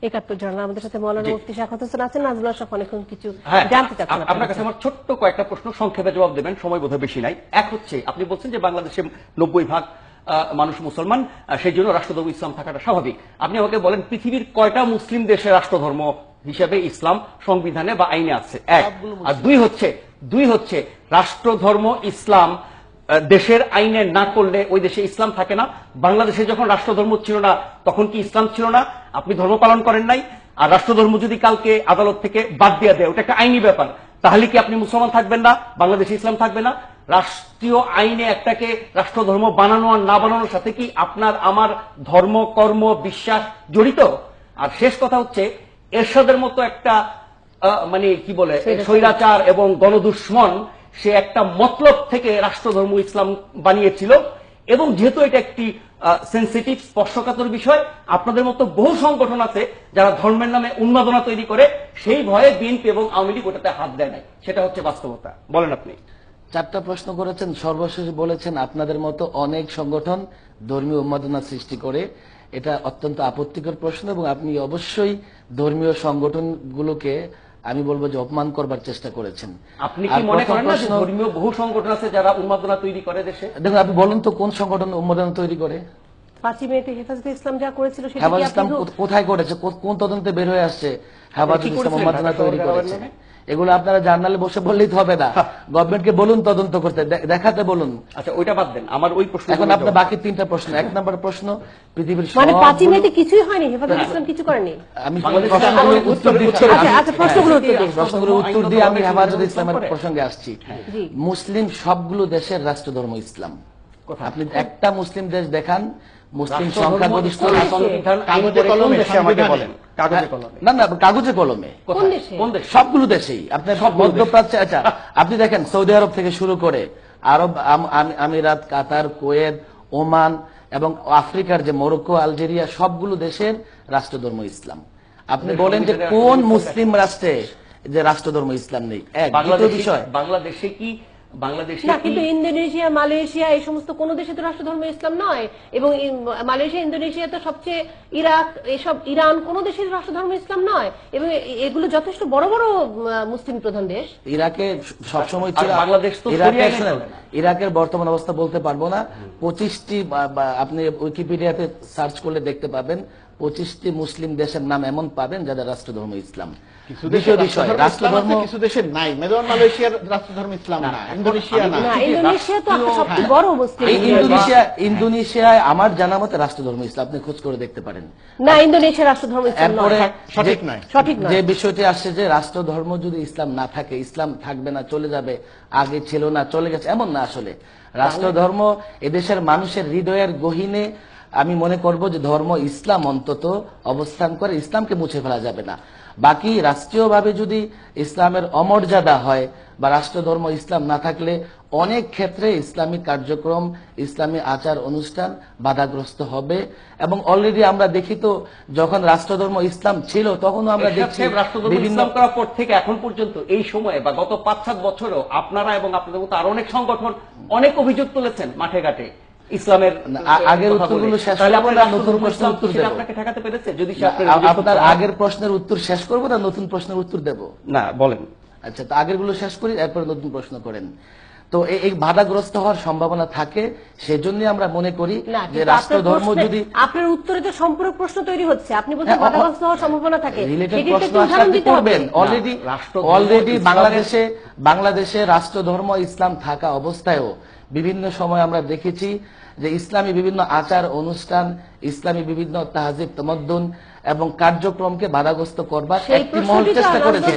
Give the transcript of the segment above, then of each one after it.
71 জন। আমাদের সাথে মাওলানা মুফতি শাখাত হোসেন আছেন। নাজমুল আশরাফ অনেকক্ষণ কিছু জানতে চাচ্ছেন আপনার কাছে। আমার ছোট্ট কয়েকটা প্রশ্ন, সংক্ষেপে জবাব দেবেন, সময় বোধহয় বেশি নাই। এক হচ্ছে, আপনি বলছেন যে বাংলাদেশে 90% মানুষ মুসলমান, সেই জন্য রাষ্ট্রধর্ম ইসলাম থাকাটা স্বাভাবিক। আপনি আমাকে বলেন পৃথিবীর কয়টা মুসলিম দেশে রাষ্ট্রধর্ম হিসেবে ইসলাম সংবিধানে বা আইনে আছে? এক। আর দুই হচ্ছে রাষ্ট্রধর্ম ইসলাম দেশের আইনে না করলে ওই দেশে ইসলাম থাকে না। বাংলাদেশে যখন রাষ্ট্রধর্ম ছিল না তখন কি ইসলাম ছিল না? আপনি ধর্ম পালন করেন নাই। আর রাষ্ট্রধর্ম যদি কালকে আদালত থেকে বাদ দিয়ে দেয়, ওটা একটা আইনি ব্যাপার, তাহলে কি আপনি মুসলমান থাকবেন না, বাংলাদেশে ইসলাম থাকবে না? রাষ্ট্রীয় আইনে একটাকে রাষ্ট্রধর্ম বানানো আর না বানানোর সাথে কি আপনার আমার ধর্ম, কর্ম, বিশ্বাস জড়িত? আর শেষ কথা হচ্ছে, এরশাদের মতো একটা মানে কি বলে স্বৈরাচার এবং গণদুশ্মন, সে একটা মতলব থেকে রাষ্ট্রধর্ম ইসলাম বানিয়েছিল। এবং যেহেতু এটা একটি সেন্সিটিভ, স্পর্শকাতর বিষয়, আপনাদের মতো বহু সংগঠন আছে যারা ধর্মের নামে উন্মাদনা তৈরি করে, সেই ভয়ে বিএনপি এবং আওয়ামী লীগ ওটাতে হাত দেয় নাই। সেটা হচ্ছে বাস্তবতা। বলেন আপনি। 4টা প্রশ্ন করেছেন। সর্বশেষ বলেছেন আপনাদের মতো অনেক সংগঠন ধর্মীয় উন্মাদনা সৃষ্টি করে। এটা অত্যন্ত আপত্তিকর প্রশ্ন এবং আপনি অবশ্যই ধর্মীয় সংগঠনগুলোকে আমি বলবো যে অপমান করবার চেষ্টা করেছেন। আপনি কি মনে করেন না যে ধর্মীয় বহু সংগঠন আছে যারা উন্মাদনা তৈরি করে দেশে? দেখুন, আপনি বলুন তো কোন সংগঠন উন্মাদনা তৈরি করে? 5 মেতে হেফাজতে ইসলাম যা করেছিল সেটা কি হেফাজতে ইসলাম আপনি কোথায় করেছে? কোন তদন্তে বের হয়ে আসছে হেফাজতে ইসলাম উন্মাদনা তৈরি করেছে? এগুলো আপনারা জার্নালে বসে বললেই তো হবে না, গভর্নমেন্টকে বলুন তদন্ত করতে, দেখাতে বলুন। আচ্ছা, ওইটা বাদ দেন, আমার ওই প্রশ্ন। এখন আপনার বাকি 3টা প্রশ্ন। 1 নম্বর প্রশ্ন, পৃথিবীর মানে 5 মেতে কিছুই হয়নি, হেফাজতে ইসলাম কিছু করেনি? আমি প্রশ্নগুলোর উত্তর দিচ্ছি। আচ্ছা, প্রশ্নগুলোর উত্তর দিয়ে আমি হেফাজতে ইসলামের প্রসঙ্গে আসছি। মুসলিম সবগুলো দেশের রাষ্ট্রধর্ম ইসলাম। আপনি একটা মুসলিম দেশ দেখান মুসলিম সংখ্যাগরিষ্ঠ, না না কাগজে কলমে, সবগুলো দেশেই। আপনার মধ্যপ্রাচ্যে, আচ্ছা আপনি দেখেন সৌদি আরব থেকে শুরু করে আরব আমিরাত, কাতার, কুয়েত, ওমান এবং আফ্রিকার যে মরক্কো, আলজেরিয়া, সবগুলো দেশের রাষ্ট্রধর্ম ইসলাম। আপনি বলেন যে কোন মুসলিম রাষ্ট্রে যে রাষ্ট্রধর্ম ইসলাম নেই? এক। দ্বিতীয় বিষয়, বাংলাদেশে কি না, কিন্তু ইন্দোনেশিয়া, মালয়েশিয়া এই সমস্ত কোন দেশে তো রাষ্ট্রধর্ম ইসলাম নয়। এবং মালয়েশিয়া, ইন্দোনেশিয়া তো সবচেয়ে, ইরাক, এসব, ইরান, কোন দেশের রাষ্ট্রধর্ম ইসলাম নয়। এবং এগুলো যথেষ্ট বড় বড় মুসলিম প্রধান দেশ। ইরাকে সবসময় ছিল, বাংলাদেশ তো ইরাকের বর্তমান অবস্থা বলতে পারবো না। 25টি, আপনি উইকিপিডিয়াতে সার্চ করলে দেখতে পাবেন 25টি মুসলিম দেশের নাম এমন পাবেন যাদের রাষ্ট্রধর্ম ইসলাম। দ্বিতীয় বিষয়, রাষ্ট্রধর্ম কিছু দেশের নাই। মালয়েশিয়ার রাষ্ট্রধর্ম ইসলাম না, ইন্দোনেশিয়া না। ইন্দোনেশিয়া তো সবচেয়ে বড় মুসলিম। ইন্দোনেশিয়ায় আমার জানা মতে রাষ্ট্রধর্ম ইসলাম, আপনি খোঁজ করে দেখতে পারেন। না, ইন্দোনেশিয়ার রাষ্ট্রধর্ম ইসলাম নয়, সঠিক নয়। যে বিষয়টি আসছে যে রাষ্ট্রধর্ম যদি ইসলাম না থাকে, ইসলাম থাকবে না, চলে যাবে, আগে ছিল না চলে গেছে, এমন না। আসলে রাষ্ট্রধর্ম এদেশের মানুষের হৃদয়ের গহীনে আমি মনে করব যে ধর্ম ইসলাম অন্তত অবস্থান করে, ইসলামকে মুছে ফেলা যাবে না। বাকি রাষ্ট্রীয়ভাবে যদি ইসলামের অমর্যাদা হয় বা রাষ্ট্রধর্ম ইসলাম না থাকলে অনেক ক্ষেত্রে ইসলামিক কার্যক্রম, ইসলামী আচার অনুষ্ঠান বাধাগ্রস্ত হবে। এবং অলরেডি আমরা দেখি তো, যখন রাষ্ট্রধর্ম ইসলাম ছিল তখনও আমরা দেখছি বিভিন্ন করার পর থেকে এখন পর্যন্ত এই সময়ে বা গত 5-7 বছরও আপনারা এবং আপনাদের মতো আরো অনেক সংগঠন অনেক অভিযোগ তুলেছেন মাঠে ঘাটে ইসলামের। আগের উত্তরগুলো শেষ করবো না নতুন প্রশ্নের উত্তর দেব? আপনাকে ঠেকাতে পেরেছে? যদি আপনার আগের প্রশ্নের উত্তর শেষ করবো না নতুন প্রশ্নের উত্তর দেব? না, বলেন। আচ্ছা, তো আগেরগুলো শেষ করি, এরপর নতুন প্রশ্ন করেন। তো এই বাধাগ্রস্ত হওয়ার সম্ভাবনা থাকে, সেজন্য আমরা মনে করি যে রাষ্ট্রধর্ম যদি, আপনার উত্তরে তো সম্পূরক প্রশ্ন তৈরি হচ্ছে, আপনি বলছেন বাধাগ্রস্ত হওয়ার সম্ভাবনা থাকে, অলরেডি বাংলাদেশে রাষ্ট্রধর্ম ইসলাম থাকা অবস্থায়ও বিভিন্ন সময় আমরা দেখেছি যে ইসলামী বিভিন্ন আচার অনুষ্ঠান, ইসলামী বিভিন্ন তাহজিব তামাদ্দুন এবং কার্যক্রমকে বাধাগ্রস্ত করবার একটি মহল চেষ্টা করেছে।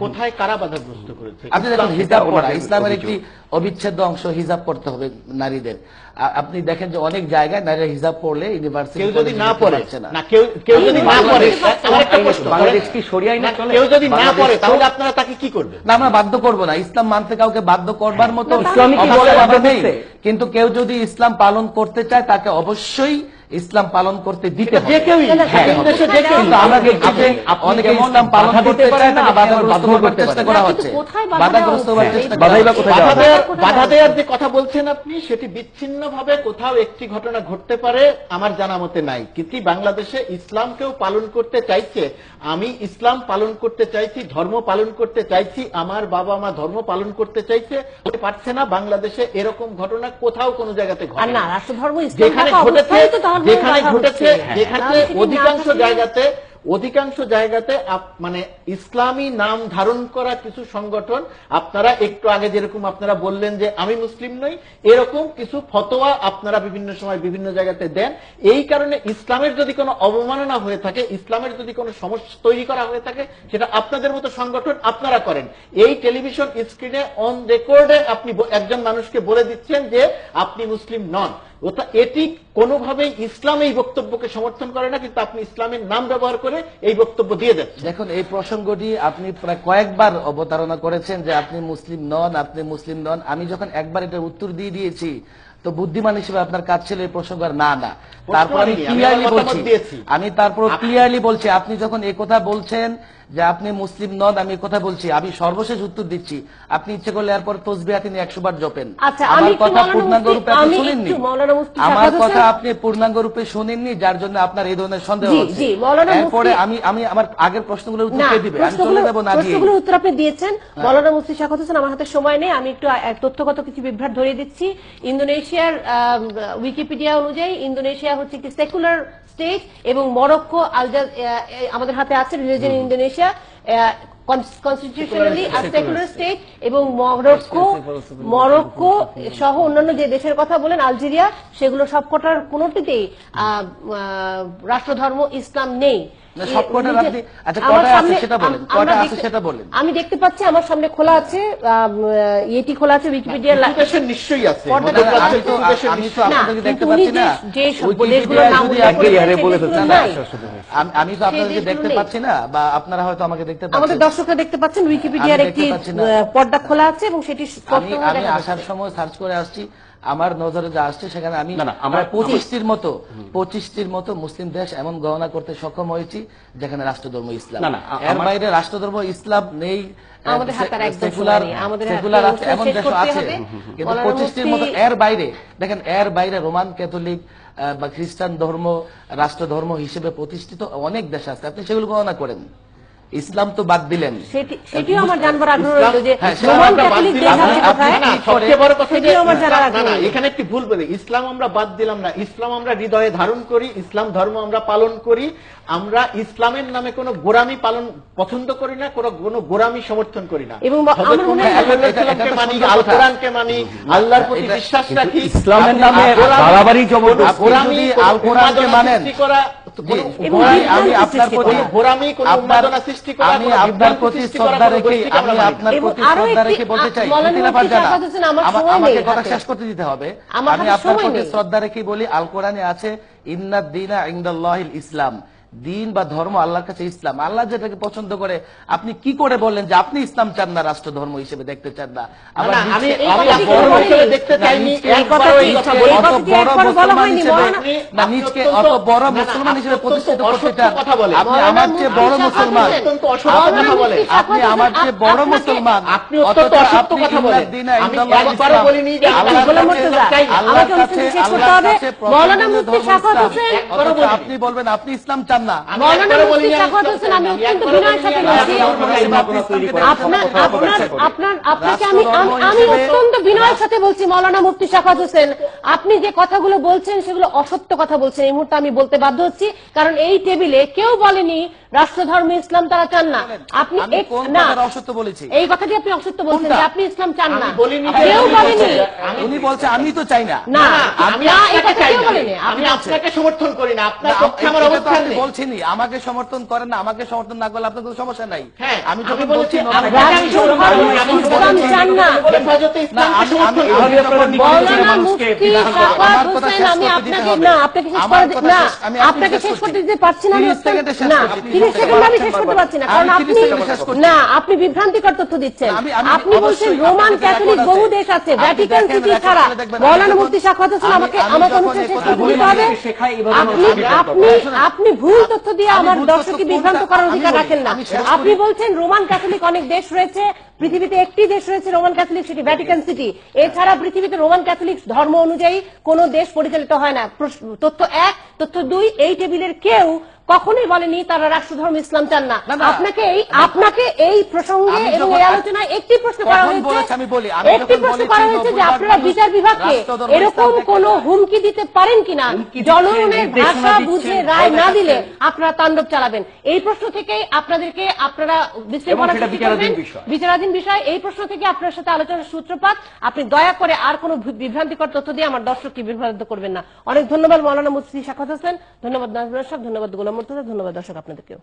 কোথায় কারা বাধাগ্রস্ত করেছে? আপনি দেখুন, হিজাব পরা ইসলামের একটি অবিচ্ছেদ্য অংশ, হিজাব পড়তে হবে নারীদের। আপনি দেখেন যে অনেক জায়গায় নারীরা হিজাব পড়লে ইউনিভার্সিটি, কেউ যদি না পড়ে, কেউ যদি না পড়ে, কেউ যদি না পড়ে তাহলে আপনারা তাকে কি করবেন? না, আমরা বাধ্য করব না। ইসলাম মানতে কাউকে বাধ্য করবার মতো নেই, কিন্তু কেউ যদি ইসলাম পালন করতে চায় তাকে অবশ্যই ইসলাম পালন করতে দিতে হবে। যে কেউই, না, না, হ্যাঁ, স্বাধীন দেশে হবে। যে কেউ কিন্তু আমাকে অনেকে ইসলাম পালন বাধা করতে দিতে চায় পারেন না, না, আপনি বাধাগ্রস্ত আবার করার চেষ্টা করা না, কিন্তু হচ্ছে, কোথায় বাধা বাধাগ্রস্ত দেওয়া করার হচ্ছে? চেষ্টা বাধাই বা করা কোথায় হচ্ছে। দেওয়া হচ্ছে? বাধা দেওয়ার যে কথা বলছেন আপনি, সেটি বিচ্ছিন্ন ভাবে কোথাও একটি ঘটনা ঘটতে পারে আমার জানা মতে নাই। কিন্তু বাংলাদেশে ইসলামকেও পালন করতে চাইছে, আমি ইসলাম পালন করতে চাইছি, ধর্ম পালন করতে চাইছি, আমার বাবা মা ধর্ম পালন করতে চাইছে, পারছে না। বাংলাদেশে এরকম ঘটনা কোথাও কোনো জায়গাতে আর ঘটে না, না। রাষ্ট্রধর্ম ইসলাম যেখানে থাকা ঘটেছে, অবস্থায় তো ধর্মের যেখানে বাধা ঘটেছে, হচ্ছে। যেখানে তাহলে সেটি না অধিকাংশ থাকলে- জায়গাতে মানে ইসলামী নাম ধারণ করা কিছু সংগঠন, আপনারা একটু আগে যেরকম আপনারা বললেন যে আমি মুসলিম নই, এরকম কিছু ফতোয়া আপনারা বিভিন্ন সময় বিভিন্ন জায়গাতে দেন। এই কারণে ইসলামের যদি কোনো অবমাননা হয়ে থাকে, ইসলামের যদি কোনো সমস্যা তৈরি করা হয়ে থাকে, সেটা আপনাদের মতো সংগঠন আপনারা করেন। এই টেলিভিশন স্ক্রিনে অন রেকর্ডে আপনি একজন মানুষকে বলে দিচ্ছেন যে আপনি মুসলিম নন। এটি কোনোভাবেই ইসলাম এই বক্তব্যকে সমর্থন করে না, কিন্তু আপনি ইসলামের নাম ব্যবহার করে এই বক্তব্য দিয়ে যাচ্ছেন। দেখুন, এই প্রসঙ্গটি আপনি প্রায় কয়েকবার অবতারণা করেছেন যে আপনি মুসলিম নন, আপনি মুসলিম নন। আমি যখন একবার এটার উত্তর দিয়ে দিয়েছি, তো বুদ্ধিমান হিসেবে আপনার কাজ ছিল এই প্রসঙ্গ আর না না। তারপর আমি ক্লিয়ারলি বলছি, আমি তারপর ক্লিয়ারলি বলছি, আপনি যখন এই কথা বলছেন যে আপনি মুসলিম নন, আমি এই কথা বলছি, আমি সর্বশেষ উত্তর দিচ্ছি, আপনি ইচ্ছে করলে এরপর তসবিহা তিনি 100 বার জপেন। আচ্ছা, আমি আমার একটু কথা মৌলানা পূর্ণাঙ্গ মুফতি- রূপে আপনি আমি শুনেননি, একটু মৌলানা মুফতি আমার শাহাদাত কথা হোসেন- আপনি পূর্ণাঙ্গ রূপে শুনেননি, যার জন্য আপনার এই ধরনের সন্দেহ জি, হচ্ছে। জি, মৌলানা এরপরে মুফতি- আমি আমার আগের প্রশ্নগুলোর উত্তর না, কে দিবে? আমি চলে যাব না দিয়ে। প্রশ্নগুলোর উত্তর আপনি দিয়েছেন। মৌলানা মুফতি শাহাদাত হোসেন, আমার হাতে সময় নেই, আমি একটু তথ্যগত কিছু বিভ্রাট ধরিয়ে দিচ্ছি। ইন্দোনেশিয়ার উইকিপিডিয়া অনুযায়ী ইন্দোনেশিয়া হচ্ছে একটি সেকুলার স্টেট, এবং মরক্কো আমাদের হাতে আছে রিলিজিয়ন ইন্দোনেশিয়া কনস্টিটিউশনালি আর সেকুলার স্টেট, এবং মরক্কো সহ অন্যান্য যে দেশের কথা বলেন, আলজেরিয়া, সেগুলো সবকটার কোনোটিতেই রাষ্ট্রধর্ম ইসলাম নেই। না, সবকটার আপনি আচ্ছা আমার কয়টা আছে সামনে- সেটা বলেন, আমরা কয়টা আছে দেখতে- সেটা বলেন। আমি দেখতে পাচ্ছি আমার সামনে খোলা আছে, ইয়েটি খোলা আছে, উইকিপিডিয়া কিছু দেশের নিশ্চয়ই আছে, পর্দাটা- মধ্যপ্রাচ্যের আমি তো কিছু দেশের আমি তো নিশ্চয়ই আছে। আপনাদেরকে দেখতে কিন্তু উনি পাচ্ছি না, যে সব উইকিপিডিয়ায় দেশগুলোর নাম যদি উল্লেখ আপনি করেছেন, হারে সেই বলে দেশগুলো ফেলছেন, নাই। আমি তো আপনাদেরকে দেশগুলো দেখতে নেই। পাচ্ছি না, বা আপনারা হয়তো আমাকে দেখতে আমাদের পাচ্ছেন। দর্শকরা দেখতে পাচ্ছেন উইকিপিডিয়ার আমি দেখতে একটি পাচ্ছি না। পর্দা খোলা আছে, এবং সেটি আমি স্পষ্টভাবে আমি দেখা আসার যাচ্ছে। সময় সার্চ করে আসছি, আমার নজরে যা আসছে সেখানে আমি না, না, আমরা- 25টির মতো মুসলিম দেশ এমন গণনা করতে সক্ষম হয়েছি যেখানে রাষ্ট্রধর্ম ইসলাম। না, না, এর বাইরে রাষ্ট্রধর্ম ইসলাম নেই, আমাদের হাতে আর একদম সেকুলার সময় নেই। আমাদের সেকুলার হাতে আছে, এমন শেষ দেশ করতে আছে, হবে। কিন্তু মৌলানা 25টির মতো মুফতি- এর বাইরে দেখেন, এর বাইরে রোমান ক্যাথলিক বা খ্রিস্টান ধর্ম রাষ্ট্রধর্ম হিসেবে প্রতিষ্ঠিত অনেক দেশ আছে, আপনি সেগুলো গণনা করেন। ইসলাম তো বাদ দিলেন। সেটিও আমার জানবার আগ্রহ ইসলাম- রইল যে হ্যাঁ, সেটা রোমান আমরা বাদ ক্যাথলিক দিলাম দেশ না, আছে আপনি- কোথায়? না, সবচেয়ে বড় কথা যে- সেটিও আমার জানার না, আগ্রহ না, রইল। এখানে একটি ভুল বলি, ইসলাম আমরা বাদ দিলাম না, ইসলাম আমরা হৃদয়ে ধারণ করি, ইসলাম ধর্ম আমরা পালন করি। আমরা ইসলামের নামে কোনো গোরামি পালন পছন্দ করি না, কোনো গোরামি সমর্থন করি না। এবং হযরত আমার মনে হয়- মুহাম্মদ সাল্লাল্লাহু আলাইহি ওয়াসাল্লামকে মানি, আল কোরআনকে মানি, আল্লাহর প্রতি এটা- বিশ্বাস রাখি। ইসলামের আপনি নামে গোরামি- বাড়াবাড়ি জবরদস্তি। আপনি গোরামি, যদি কোনো আল কোরআনকে উন্মাদনা মানেন, সৃষ্টি করা, কোনো এবং আমি বিভ্রান্তি আপনার সৃষ্টি প্রতি করা। গোরামি, কোনো উন্মাদনা সৃষ্টি করা, আমি কোনো আপনার বিভ্রান্তি প্রতি সৃষ্টি করা, শ্রদ্ধা কোনো রেখে গোষ্ঠীকে আমি আমরা মানি না। আপনার এবং প্রতি আরো শ্রদ্ধা একটি- রেখে বলতে চাই, মৌলানা মুফতি মুফতি জানা, শাহাদাত হোসেন, আমার সময় আমাকে নেই কথা হাতে। শেষ করতে দিতে হবে। আমার আমি হাতে আপনার সময় প্রতি নেই। শ্রদ্ধা রেখে বলি, আল কোরআনে আছে ইন্নাদ দীনা ইনদাল্লাহিল ইসলাম, দিন বা ধর্ম আল্লাহর কাছে ইসলাম। আল্লাহ যেটাকে পছন্দ করে, আপনি কি করে বললেন যে আপনি ইসলাম চান না, রাষ্ট্র ধর্ম হিসেবে দেখতে চান না? আবার না, নিচে- এই আমি কথাটি বড় কেউ হিসেবে বলেনি। দেখতে চাইনি, নিচে- একবারও এই কথা নিচে বলিনি। অত কথাটি বড় একবারও বলা মুসলমান হয়নি, হিসেবে, মৌলানা। না, আপনি নিচকে অত্যন্ত- অত বড় না, না, মুসলমান হিসেবে আপনি প্রতিষ্ঠিত অত্যন্ত করতে অসত্য চান। কথা বলেন। আপনি আমার চেয়ে বড় মুসলমান, অত্যন্ত অসত্য কথা বলেন। আপনি আমার চেয়ে বড় মুসলমান, আপনি অত্যন্ত অথচ অসত্য আপনি কথা বলেন। ইন্নাদ দীনা আমি ইনদাল্লাহিল একবারও ইসলাম। বলিনি যে আল্লাহর গোলাম কাছে- মুর্তজা, আল্লাহর আমাকে কাছে- অনুষ্ঠানটি শেষ করতে আল্লাহর হবে। কাছে মৌলানা প্রথম মুফতি ধর্ম শাহাদাত ইসলাম। হোসেন, অথচ বলিনি। আপনি বলবেন আপনি ইসলাম চান না। আমি মৌলানা একবারও মুফতি বলিনি আমি শাহাদাত ইসলাম হোসেন, চাই আমি না। আমি অত্যন্ত একবারও বিনয়ের সাথে বলিনি বলছি, আমি অত্যন্ত বিনয়ের সাথে বলছি, মৌলানা মুফতি শাহাদাত হোসেন, আপনি যে কথাগুলো বলছেন সেগুলো অসত্য কথা বলছেন। এই মুহূর্তে আমি বলতে বাধ্য হচ্ছি, কারণ এই টেবিলে কেউ বলেনি রাষ্ট্রধর্ম ইসলাম তারা চান না। আপনি আমি কোন না, কথাটা অসত্য বলেছি? এই কথাটি আপনি অসত্য বলছেন কোনটা? যে আপনি ইসলাম চান না। আমি বলিনি যে কেউ আমি বলেনি। বলছি। উনি বলছে আমি তো চাই না। না, আমি না, এই আপনাকে কথা চাই কেউ না। বলেনি। আমি আপনি আপনাকে সমর্থন করি না, আপনার না, পক্ষে আমার এটা তো অবস্থান আপনি নেই। বলছি নি আমাকে সমর্থন করেন না, আমাকে সমর্থন না করলে আপনার কোনো সমস্যা নাই। হ্যাঁ, আমি আমি যখন বলেছি, বলছি no আমি tax, রাষ্ট্র ধর্ম ইসলাম চান না। হেফাজতে না, ইসলামকে সমর্থন আমি- করি। আমি যখন বলছি মৌলানা মানুষকে মুফতি বিধান করা। সাখাওয়াত আমার কথা হোসেন, শেষ আমি করতে আপনাকে দিতে হবে। না আপনাকে শেষ আমার করে কথা না শেষ, আমি এখনই আপনাকে শেষ শেষ করছি। করতে দিতে পারছি না। 30 সেকেন্ডে শেষ না, করছি, 30 সেকেন্ড আমি শেষ করতে পারছি না, কারণ আমি 30 আপনি সেকেন্ডে শেষ করছি। না, আপনি বিভ্রান্তিকর তথ্য দিচ্ছেন। আপনি বলছেন অবশ্যই রোমান আপনাদের ক্যাথলিক record বহু আছে। দেশ আছে, আপনি ভ্যাটিকান দেখেন, সিটি record ছাড়া। করে দেখবেন। মৌলানা আমি মুফতি সাখাওয়াত হোসেন, আমি আমাকে যখন অনুষ্ঠান শেষ করতে ভুল দিতে হবে। মানুষকে শেখায়, এভাবে আপনি মানুষকে বিভ্রান্ত আপনি করে। আপনি ভুল তথ্য দিয়ে আমি আমার ভুল তথ্য দর্শককে বিভ্রান্ত কোনটা? করার আমি অধিকার বলি, রাখেন না। আমি শেষ আপনি করি। বলছেন রোমান ক্যাথলিক অনেক দেশ রয়েছে, পৃথিবীতে একটি দেশ রয়েছে Roman Catholic city, Vatican city. এছাড়া পৃথিবীতে রোমান ক্যাথলিক ধর্ম অনুযায়ী কোন দেশ পরিচালিত হয় না। তথ্য 1, তথ্য 2, এই টেবিলের কেউ কখনোই বলেনি তারা রাষ্ট্রধর্ম ইসলাম চান না। না, না। আপনাকে এই প্রসঙ্গে আমি এবং যখন- এই আলোচনায় একটি প্রশ্ন করা কখন বলেছে হয়েছে, আমি বলি, আমি একটি যখন প্রশ্ন বলেছি করা হয়েছে যে 90% আপনারা বিচার বিভাগকে রাষ্ট্রধর্ম এরকম ইসলাম কোন দেখতে হুমকি দিতে পারেন কিনা, হুমকি দিচ্ছেন, জনগণের নির্দেশনা ভাষা দিচ্ছেন, বুঝে ভয় রায় না দেখাচ্ছেন। দিলে আপনারা তাণ্ডব চালাবেন। এই প্রশ্ন থেকে আপনারা বিশৃঙ্খলা সেটা সৃষ্টি বিচারাধীন করবেন। বিষয়। বিচারাধীন বিষয়। এই প্রশ্ন থেকে আপনার সাথে আলোচনার সূত্রপাত। আপনি দয়া করে আর কোনো বিভ্রান্তিকর তথ্য দিয়ে আমার দর্শককে বিভ্রান্ত করবেন না। অনেক ধন্যবাদ মৌলানা মুফতি সাখাওয়াত হোসেন, ধন্যবাদ নাজমুল সাহেব, ধন্যবাদ গোলাম মুর্তজা, ধন্যবাদ দর্শক আপনাদেরকেও।